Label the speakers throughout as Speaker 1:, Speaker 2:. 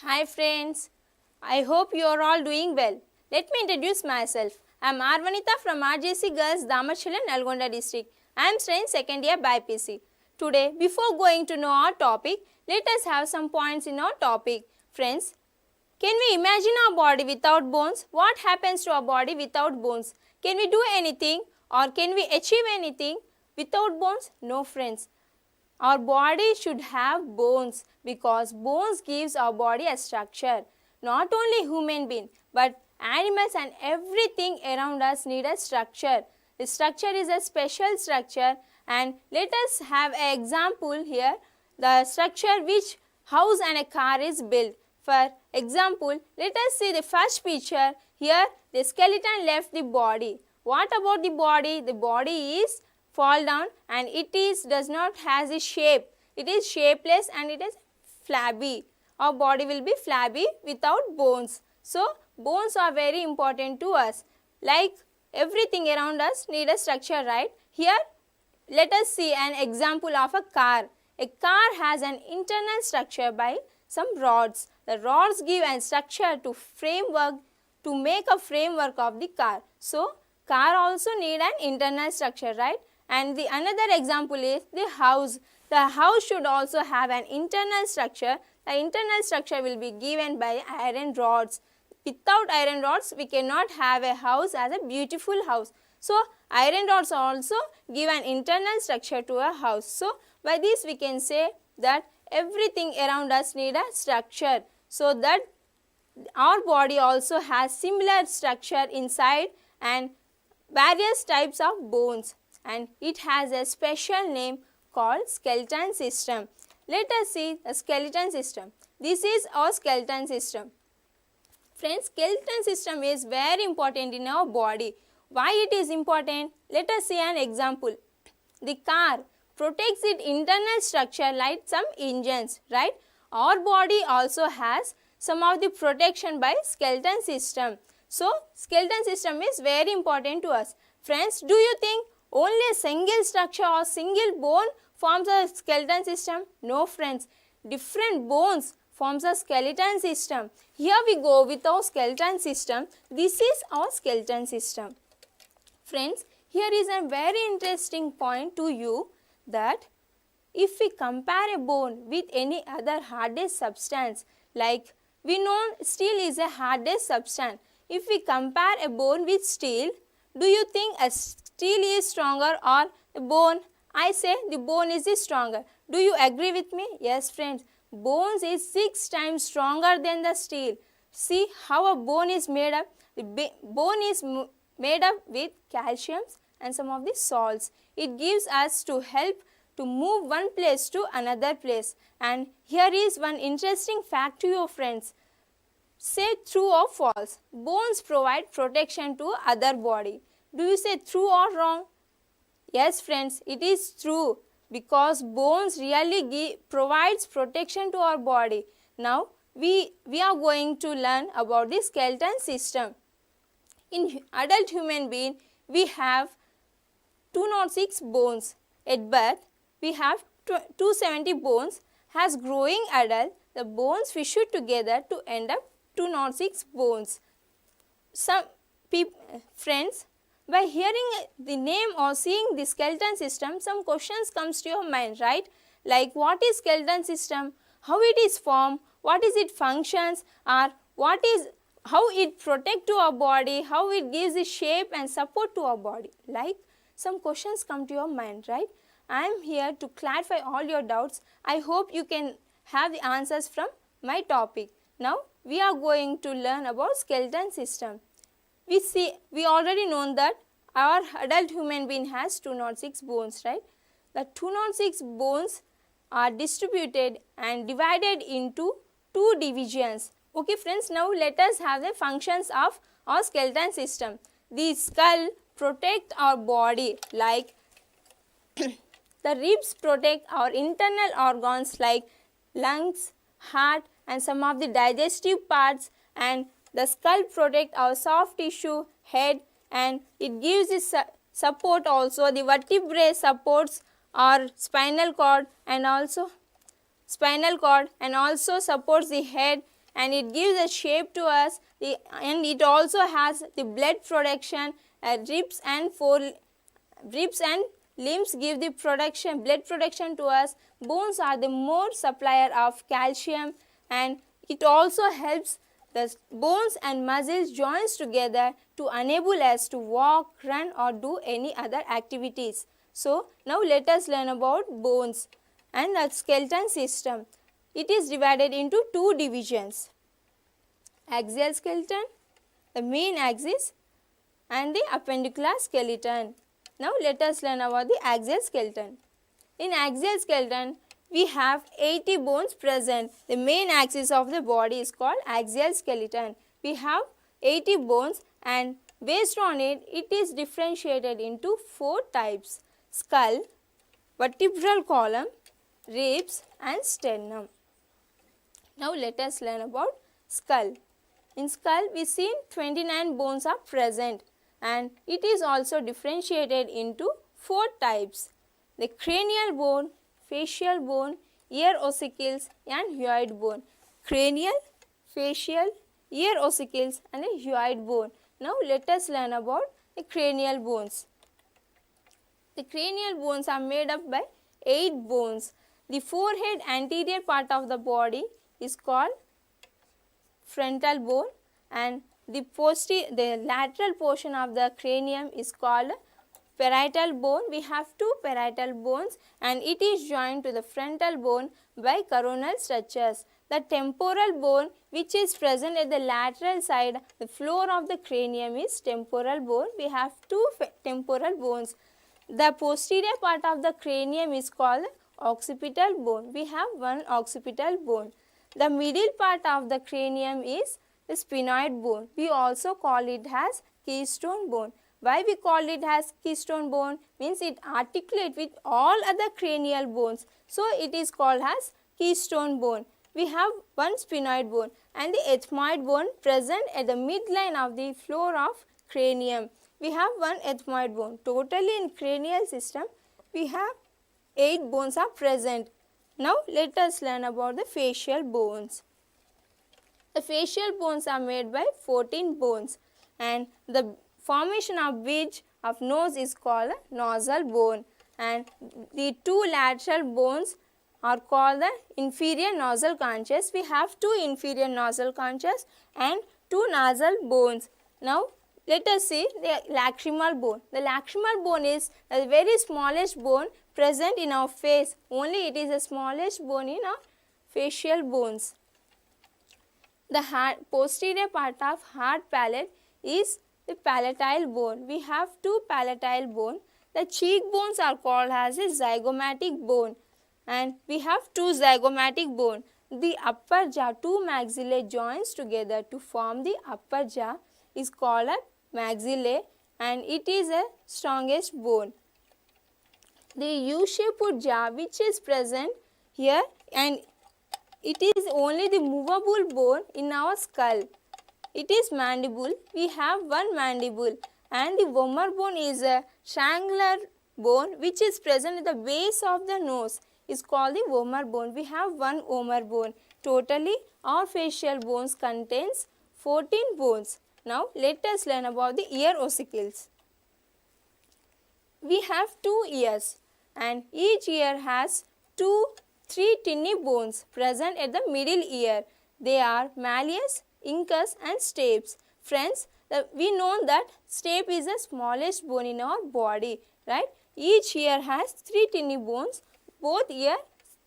Speaker 1: Hi friends, I hope you are all doing well. Let me introduce myself. I am Arvanita from RJC Girls Damachilan, Nalgonda district. I am studying second year BPC. Today, before going to know our topic, let us have some points in our topic. Friends, can we imagine our body without bones? What happens to our body without bones? Can we do anything or can we achieve anything without bones? No friends. Our body should have bones because bones gives our body a structure. Not only human being but animals and everything around us need a structure. The structure is a special structure and let us have an example here. The structure which house and a car is built. For example, let us see the first picture. Here the skeleton left the body. What about the body? The body is fall down and does not has a shape. It is shapeless and it is flabby. Our body will be flabby without bones. So bones are very important to us. Like everything around us need a structure, right? Here let us see an example of a car. A car has an internal structure by some rods. The rods give a structure to framework to make a framework of the car. So car also need an internal structure, right? And the another example is the house. The house should also have an internal structure. The internal structure will be given by iron rods. Without iron rods, we cannot have a house as a beautiful house. So, iron rods also give an internal structure to a house. So, by this we can say that everything around us need a structure. So, that our body also has similar structure inside and various types of bones, and it has a special name called skeleton system. Let us see the skeleton system. This is our skeleton system. Friends, skeleton system is very important in our body. Why it is important? Let us see an example. The car protects its internal structure like some engines, right? Our body also has some of the protection by skeleton system. So, skeleton system is very important to us. Friends, do you think only a single structure or single bone forms a skeleton system? No friends, different bones forms a skeleton system. Here we go with our skeleton system. This is our skeleton system. Friends, here is a very interesting point to you that if we compare a bone with any other hardest substance, like we know steel is a hardest substance. If we compare a bone with steel, do you think a steel is stronger or a bone? I say the bone is stronger. Do you agree with me? Yes friends, bones is 6 times stronger than the steel. See how a bone is made up. The bone is made up with calciums and some of the salts. It gives us to help to move one place to another place. And here is one interesting fact to your friends. Say true or false. Bones provide protection to other body. Do you say true or wrong? Yes friends, it is true because bones really provides protection to our body. Now we are going to learn about the skeleton system. In adult human being, we have 206 bones. At birth, we have 270 bones. As growing adult, the bones fissure together to end up 206 bones. Some friends, by hearing the name or seeing the skeleton system, some questions comes to your mind, right? Like what is skeleton system? How it is formed? What is its functions? Or how it protect to our body? How it gives the shape and support to our body? Like some questions come to your mind, right? I am here to clarify all your doubts. I hope you can have the answers from my topic. Now we are going to learn about skeleton system. We already know that our adult human being has 206 bones, right? The 206 bones are distributed and divided into 2 divisions. Okay friends, now let us have the functions of our skeleton system. The skull protect our body, like the ribs protect our internal organs like lungs, heart and some of the digestive parts, and the skull protect our soft tissue, head, and it gives this support also. The vertebrae supports our spinal cord and also supports the head, and it gives a shape to us, and it also has the blood production. Ribs and limbs give the blood production to us. Bones are the more supplier of calcium, and it also helps the bones and muscles joins together to enable us to walk, run or do any other activities. So now let us learn about bones and the skeleton system. It is divided into two divisions: axial skeleton, the main axis, and the appendicular skeleton. Now let us learn about the axial skeleton. In axial skeleton, we have 80 bones present. The main axis of the body is called axial skeleton. We have 80 bones, and based on it, it is differentiated into 4 types: skull, vertebral column, ribs and sternum. Now let us learn about skull. In skull, we see 29 bones are present, and it is also differentiated into 4 types: the cranial bone, facial bone, ear ossicles and hyoid bone. Cranial, facial, ear ossicles and a hyoid bone. Now let us learn about the cranial bones. The cranial bones are made up by 8 bones. The forehead anterior part of the body is called frontal bone, and the lateral portion of the cranium is called parietal bone. We have 2 parietal bones, and it is joined to the frontal bone by coronal structures. The temporal bone, which is present at the lateral side, the floor of the cranium, is temporal bone. We have 2 temporal bones. The posterior part of the cranium is called occipital bone. We have 1 occipital bone. The middle part of the cranium is the sphenoid bone. We also call it as keystone bone. Why we call it as keystone bone? Means it articulates with all other cranial bones. So it is called as keystone bone. We have 1 sphenoid bone and the ethmoid bone present at the midline of the floor of cranium. We have 1 ethmoid bone. Totally in cranial system, we have 8 bones are present. Now let us learn about the facial bones. The facial bones are made by 14 bones, and the formation of which of nose is called a nasal bone, and the 2 lateral bones are called the inferior nasal conches. We have 2 inferior nasal conches and 2 nasal bones. Now let us see the lacrimal bone. The lacrimal bone is the very smallest bone present in our face. Only it is the smallest bone in our facial bones. The posterior part of hard palate is the palatine bone. We have 2 palatine bone. The cheek bones are called as a zygomatic bone, and we have 2 zygomatic bone. The upper jaw, 2 maxillae joins together to form the upper jaw is called a maxillae, and it is a strongest bone. The U-shaped jaw which is present here, and it is only the movable bone in our skull. It is mandible. We have 1 mandible, and the vomer bone is a triangular bone which is present at the base of the nose is called the vomer bone. We have 1 vomer bone. Totally our facial bones contains 14 bones. Now let us learn about the ear ossicles. We have 2 ears, and each ear has 3 tiny bones present at the middle ear. They are malleus, incus and stapes. Friends, we know that stape is the smallest bone in our body, right? Each ear has 3 tiny bones. Both ear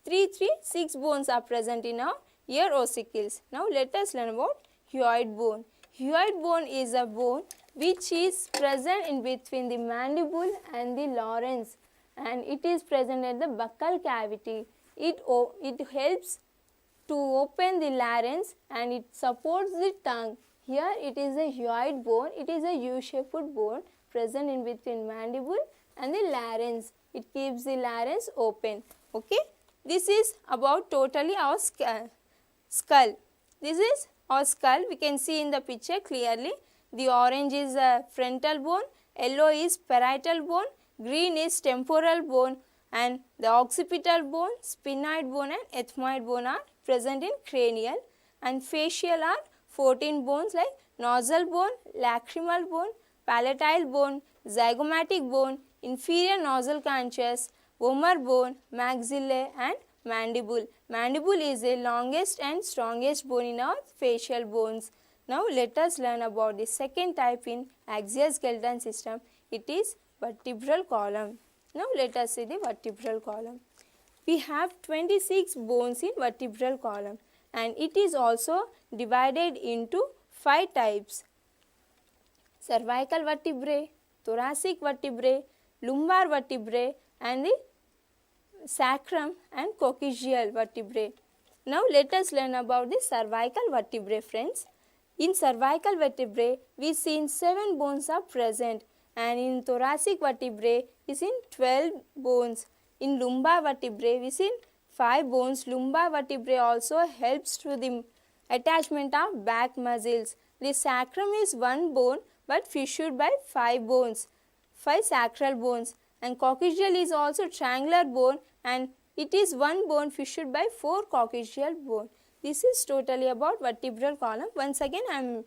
Speaker 1: 6 bones are present in our ear ossicles. Now let us learn about hyoid bone. Hyoid bone is a bone which is present in between the mandible and the larynx, and it is present at the buccal cavity. It helps to open the larynx and it supports the tongue. Here it is a hyoid bone. It is a U-shaped bone present in between mandible and the larynx. It keeps the larynx open. Okay. This is about totally our skull. This is our skull. We can see in the picture clearly. The orange is a frontal bone, yellow is parietal bone, green is temporal bone, and the occipital bone, sphenoid bone and ethmoid bone are present in cranial. and facial are 14 bones like nasal bone, lacrimal bone, palatine bone, zygomatic bone, inferior nasal conchus, vomer bone, maxillae and mandible. Mandible is the longest and strongest bone in our facial bones. Now let us learn about the second type in axial skeleton system. It is vertebral column. Now let us see the vertebral column. We have 26 bones in vertebral column and it is also divided into 5 types: cervical vertebrae, thoracic vertebrae, lumbar vertebrae and the sacrum and coccygeal vertebrae. Now let us learn about the cervical vertebrae, friends. In cervical vertebrae, we see 7 bones are present, and in thoracic vertebrae, we see 12 bones. In lumbar vertebrae, we see 5 bones. Lumbar vertebrae also helps to the attachment of back muscles. The sacrum is 1 bone but fissured by 5 bones, 5 sacral bones, and coccygeal is also triangular bone and it is 1 bone fissured by 4 coccygeal bone. This is totally about vertebral column. Once again I am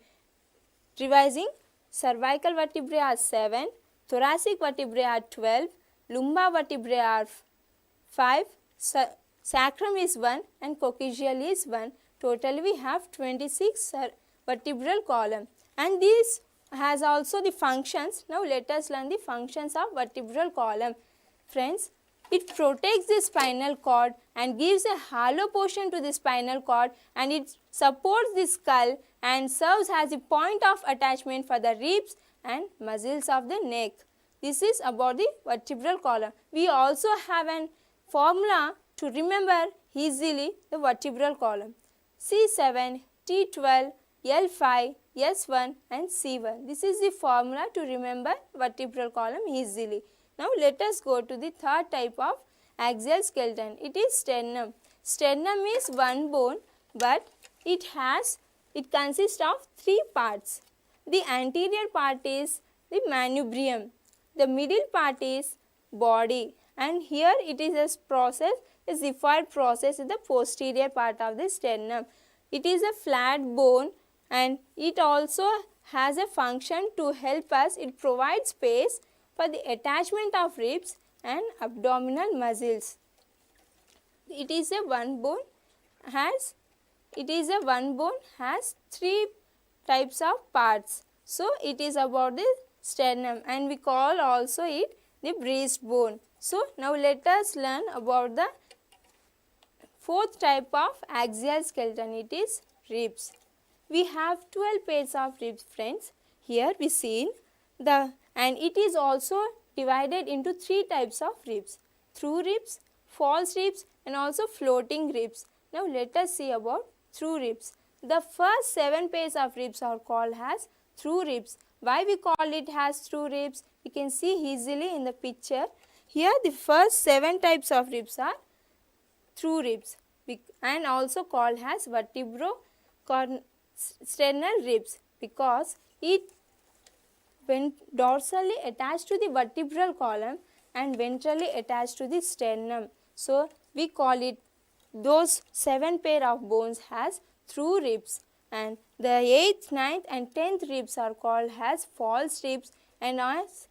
Speaker 1: revising. Cervical vertebrae are 7, thoracic vertebrae are 12, lumbar vertebrae are 5, sacrum is 1 and coccygeal is 1. Totally we have 26 vertebral column, and this has also the functions. Now let us learn the functions of vertebral column. Friends, it protects the spinal cord and gives a hollow portion to the spinal cord, and it supports the skull and serves as a point of attachment for the ribs and muscles of the neck. This is about the vertebral column. We also have an formula to remember easily the vertebral column: C7, T12, L5, S1 and C1. This is the formula to remember vertebral column easily. Now let us go to the third type of axial skeleton. It is sternum. Sternum is 1 bone but it consists of 3 parts. The anterior part is the manubrium. The middle part is body, and here it is a process, a xiphoid process in the posterior part of the sternum. It is a flat bone and it also has a function to help us. It provides space for the attachment of ribs and abdominal muscles. It is a one bone has 3 types of parts. So it is about the sternum, and we call also it the breastbone. So now let us learn about the fourth type of axial skeleton. It is ribs. We have 12 pairs of ribs, friends. Here we see and it is also divided into 3 types of ribs: through ribs, false ribs and also floating ribs. Now let us see about through ribs. The first 7 pairs of ribs are called as through ribs. Why we call it as through ribs? You can see easily in the picture. Here the first 7 types of ribs are through ribs and also called as vertebrosternal ribs, because it when dorsally attached to the vertebral column and ventrally attached to the sternum. So we call it those 7 pair of bones as through ribs, and the 8th, 9th and 10th ribs are called as false ribs and as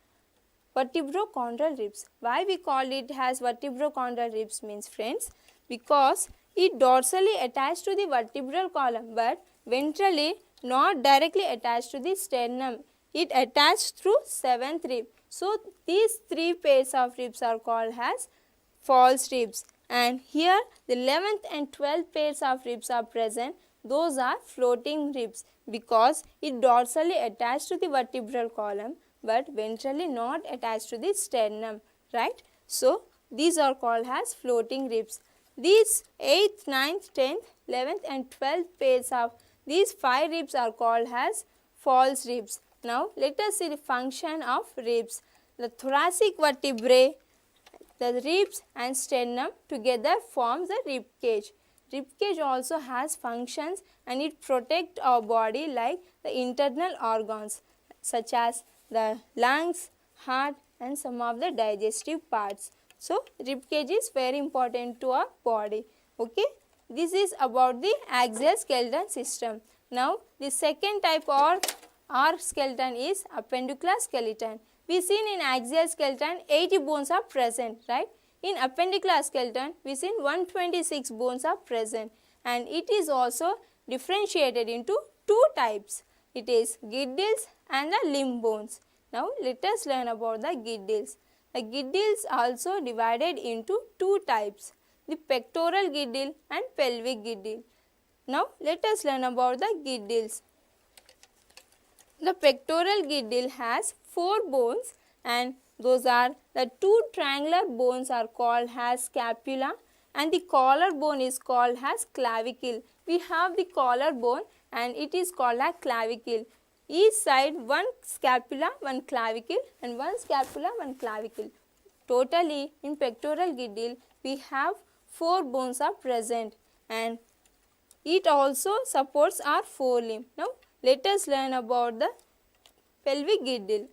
Speaker 1: vertebrochondral ribs. Why we call it as vertebrochondral ribs means, friends, because it dorsally attached to the vertebral column but ventrally not directly attached to the sternum. It attached through 7th rib. So these 3 pairs of ribs are called as false ribs, and here the 11th and 12th pairs of ribs are present. Those are floating ribs because it dorsally attached to the vertebral column but ventrally not attached to the sternum, right? So these are called as floating ribs. These 8th, 9th, 10th, 11th and 12th pairs of these 5 ribs are called as false ribs. Now let us see the function of ribs. The thoracic vertebrae, the ribs and sternum together forms the rib cage. Rib cage also has functions and it protects our body like the internal organs such as the lungs, heart and some of the digestive parts. So rib cage is very important to our body. Okay. this is about the axial skeleton system. Now the second type or skeleton is appendicular skeleton. We seen in axial skeleton 80 bones are present, right? In appendicular skeleton we seen 126 bones are present, and it is also differentiated into two types. It is girdles and the limb bones. Now let us learn about the girdles. The girdles also divided into two types, the pectoral girdle and pelvic girdle. Now let us learn about the girdles. The pectoral girdle has 4 bones, and those are the two triangular bones are called as scapula, and the collar bone is called as clavicle. We have the collar bone and it is called as clavicle. Each side one scapula, one clavicle, and one scapula, one clavicle. Totally in pectoral girdle we have 4 bones are present, and it also supports our forelimb. Now let us learn about the pelvic girdle.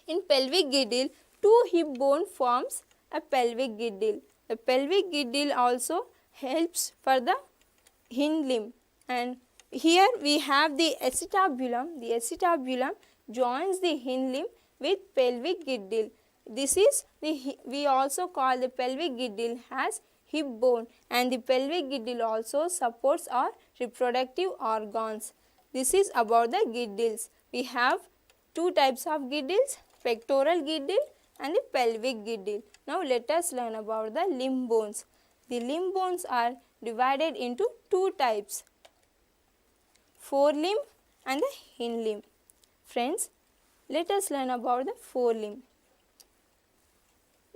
Speaker 1: In pelvic girdle, 2 hip bone forms a pelvic girdle. The pelvic girdle also helps for the hind limb, and here we have the acetabulum. The acetabulum joins the hind limb with pelvic girdle. This is we also call the pelvic girdle as hip bone, and the pelvic girdle also supports our reproductive organs. This is about the girdles. We have two types of girdles, pectoral girdle and the pelvic girdle. Now let us learn about the limb bones. The limb bones are divided into two types, forelimb and the hind limb. Friends, let us learn about the forelimb.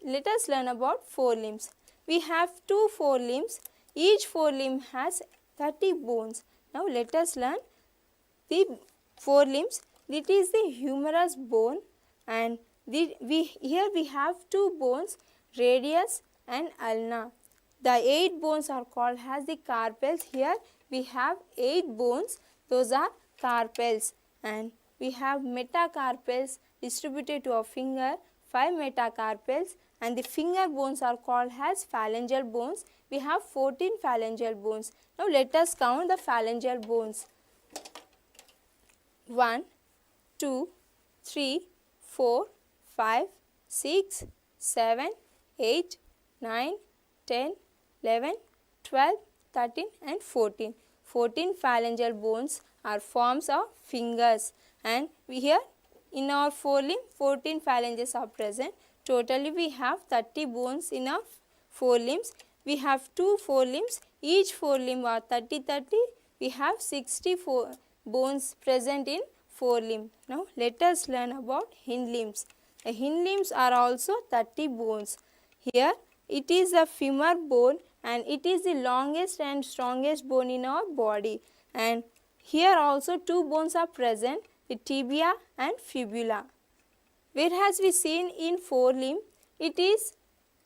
Speaker 1: Let us learn about forelimbs. We have 2 forelimbs. Each forelimb has 30 bones. Now let us learn the forelimbs. It is the humerus bone, and here we have 2 bones, radius and ulna. The 8 bones are called as the carpels. Here we have 8 bones, those are carpels, and we have metacarpals distributed to a finger, 5 metacarpals, and the finger bones are called as phalangeal bones. We have 14 phalangeal bones. Now let us count the phalangeal bones. 1, 2, 3, 4, 5, 6, 7, 8, 9, 10, 11, 12, 13 and 14. 14 phalangeal bones are forms of fingers, and we here in our forelimb 14 phalanges are present. Totally we have 30 bones in our forelimbs. We have 2 forelimbs, each forelimb are 30. We have 64 bones present in forelimb. Now let us learn about hind limbs. The hind limbs are also 30 bones. Here it is the femur bone, and it is the longest and strongest bone in our body, and here also 2 bones are present, the tibia and fibula. Whereas we seen in forelimb, it is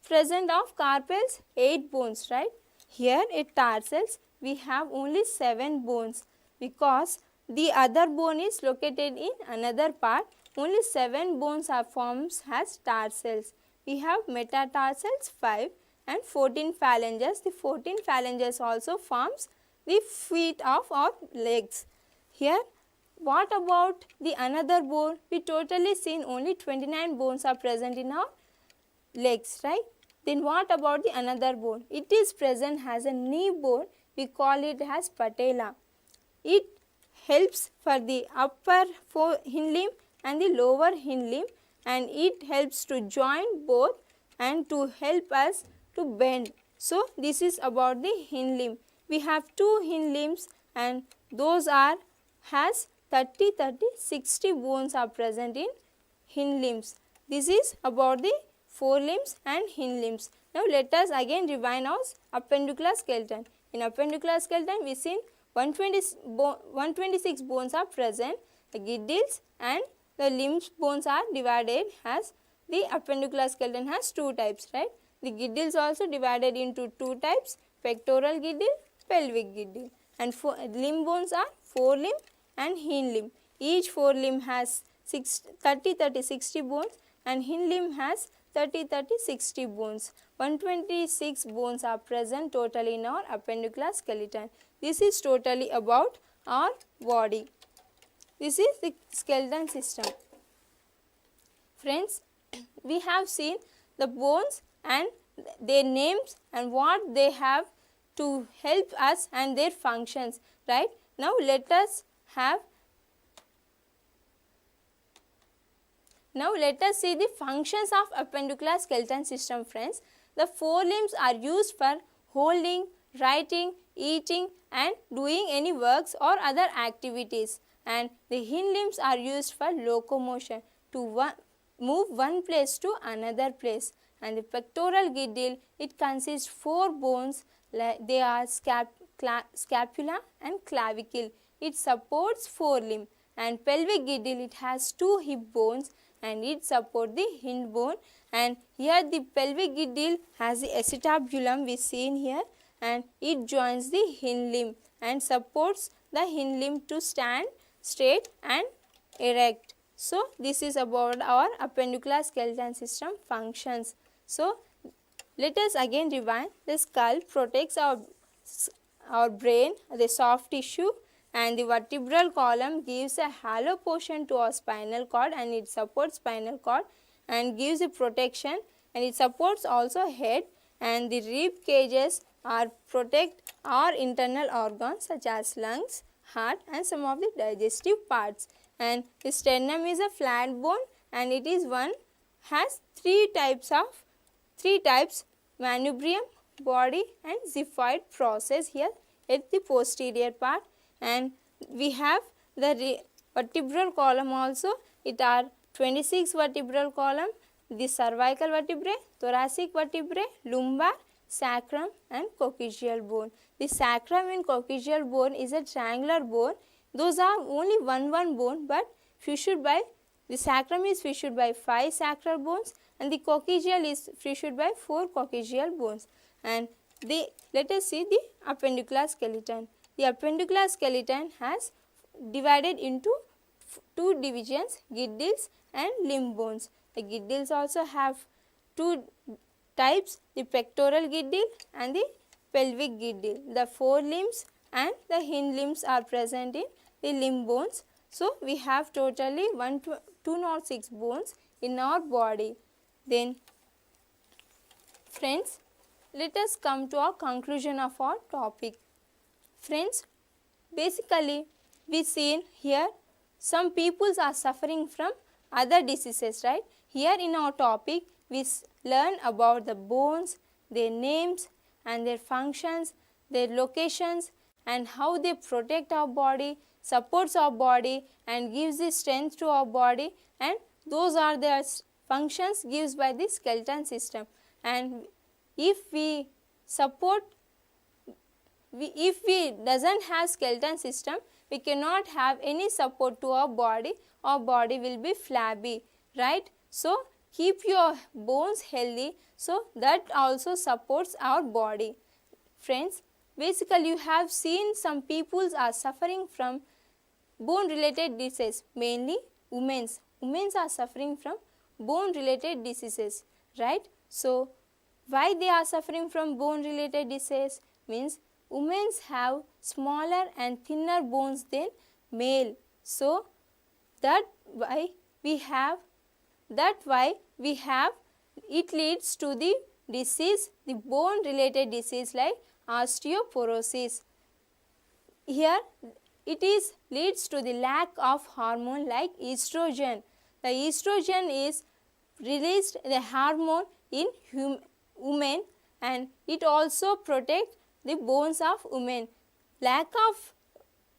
Speaker 1: present of carpels 8 bones, right? Here at tarsals we have only 7 bones, because the other bone is located in another part. Only 7 bones are forms as tarsals. We have metatarsals 5 and 14 phalanges. The 14 phalanges also forms the feet of our legs. Here what about the another bone? We totally seen only 29 bones are present in our legs, right? Then what about the another bone? It is present as a knee bone. We call it as patella. It helps for the upper hind limb and the lower hind limb, and it helps to join both and to help us to bend. So this is about the hind limb. We have 2 hind limbs, and those are has 30, 60 bones are present in hind limbs. This is about the forelimbs and hind limbs. Now let us again revise our appendicular skeleton. In appendicular skeleton we seen 126 bones are present. The girdles and the limbs bones are divided as the appendicular skeleton has 2 types, right? The girdles also divided into 2 types, pectoral girdle, pelvic girdle, and limb bones are forelimb and hind limb. Each forelimb has 60 bones, and hind limb has 30, 30, 60 bones. 126 bones are present totally in our appendicular skeleton. This is totally about our body. This is the skeleton system. Friends, we have seen the bones and their names and what they have to help us and their functions, right? Now let us see the functions of appendicular skeleton system, friends. The forelimbs are used for holding, writing, eating and doing any works or other activities, and the hind limbs are used for locomotion, to move one place to another place. And the pectoral girdle, it consists 4 bones, they are scapula and clavicle. It supports forelimb. And pelvic girdle, it has 2 hip bones and it supports the hind bone. And here the pelvic girdle has the acetabulum we seen here, and it joins the hind limb and supports the hind limb to stand straight and erect. So this is about our appendicular skeleton system functions. So let us again rewind. The skull protects our brain, the soft tissue, and the vertebral column gives a hollow portion to our spinal cord and it supports spinal cord and gives a protection, and it supports also head, and the rib cages are protect our internal organs such as lungs, heart and some of the digestive parts. And the sternum is a flat bone and it is has three types, manubrium, body and xiphoid process here at the posterior part. And we have the vertebral column also. It are 26 vertebral column, the cervical vertebrae, thoracic vertebrae, lumbar, sacrum and coccygeal bone. The sacrum and coccygeal bone is a triangular bone. Those are only one bone, but the sacrum is fissured by 5 sacral bones and the coccygeal is fissured by 4 coccygeal bones. And let us see the appendicular skeleton. The appendicular skeleton has divided into 2 divisions, girdles and limb bones. The girdles also have 2 types, the pectoral girdle and the pelvic girdle. The forelimbs and the hind limbs are present in the limb bones. So we have totally 206 bones in our body. Then friends, let us come to our conclusion of our topic. Friends, basically we seen here some peoples are suffering from other diseases, right? Here in our topic we learn about the bones, their names and their functions, their locations and how they protect our body, supports our body and gives the strength to our body, and those are their functions given by the skeleton system. And if we doesn't have skeleton system, we cannot have any support to our body will be flabby, right? So keep your bones healthy, so that also supports our body. Friends, basically you have seen some peoples are suffering from bone related diseases, mainly women's are suffering from bone related diseases, right? So why they are suffering from bone related disease means women have smaller and thinner bones than male. So that why we have it leads to the disease, the bone related disease like osteoporosis. Here it leads to the lack of hormone like estrogen. The estrogen is released, the hormone in women, and it also protects the bones of women. Lack of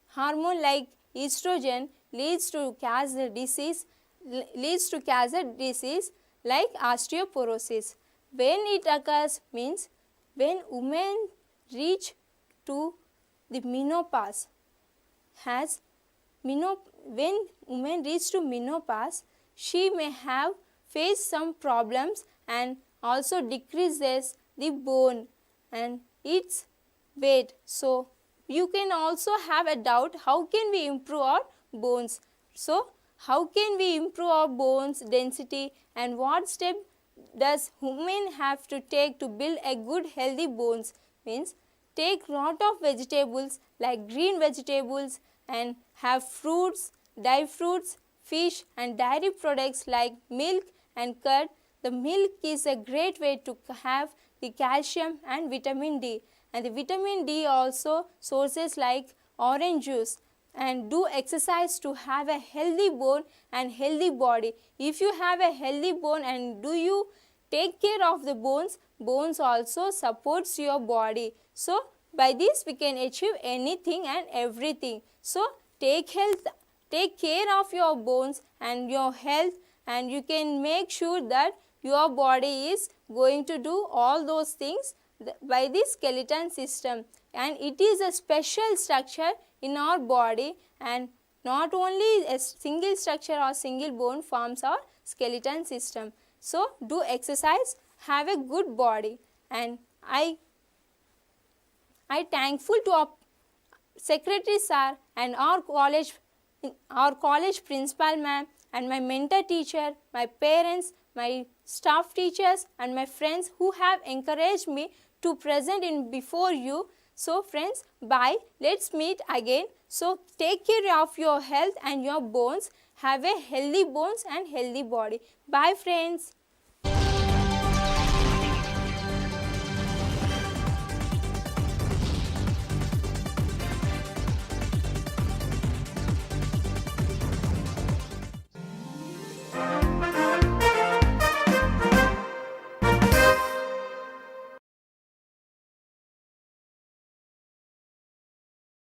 Speaker 1: hormone like estrogen leads to cancer disease like osteoporosis. When it occurs means when women reach to the menopause. When women reach to menopause, she may have faced some problems and also decreases the bone and its weight. So you can also have a doubt, how can we improve our bones? So how can we improve our bones density and what step does human have to take to build a good healthy bones? Means take lot of vegetables like green vegetables and have fruits, dry fruits, fish and dairy products like milk and curd. The milk is a great way to have the calcium and vitamin D, and the vitamin D also sources like orange juice. And do exercise to have a healthy bone and healthy body. If you have a healthy bone and do you take care of the bones, bones also supports your body. So by this we can achieve anything and everything. So take care of your bones and your health, and you can make sure that your body is going to do all those things by the skeleton system. And it is a special structure in our body, and not only a single structure or single bone forms our skeleton system. So do exercise, have a good body. And I thankful to our secretary sir and our college principal ma'am and my mentor teacher, my parents, my staff teachers and my friends who have encouraged me to present in before you. So friends, bye. Let's meet again. So take care of your health and your bones. Have a healthy bones and healthy body. Bye friends.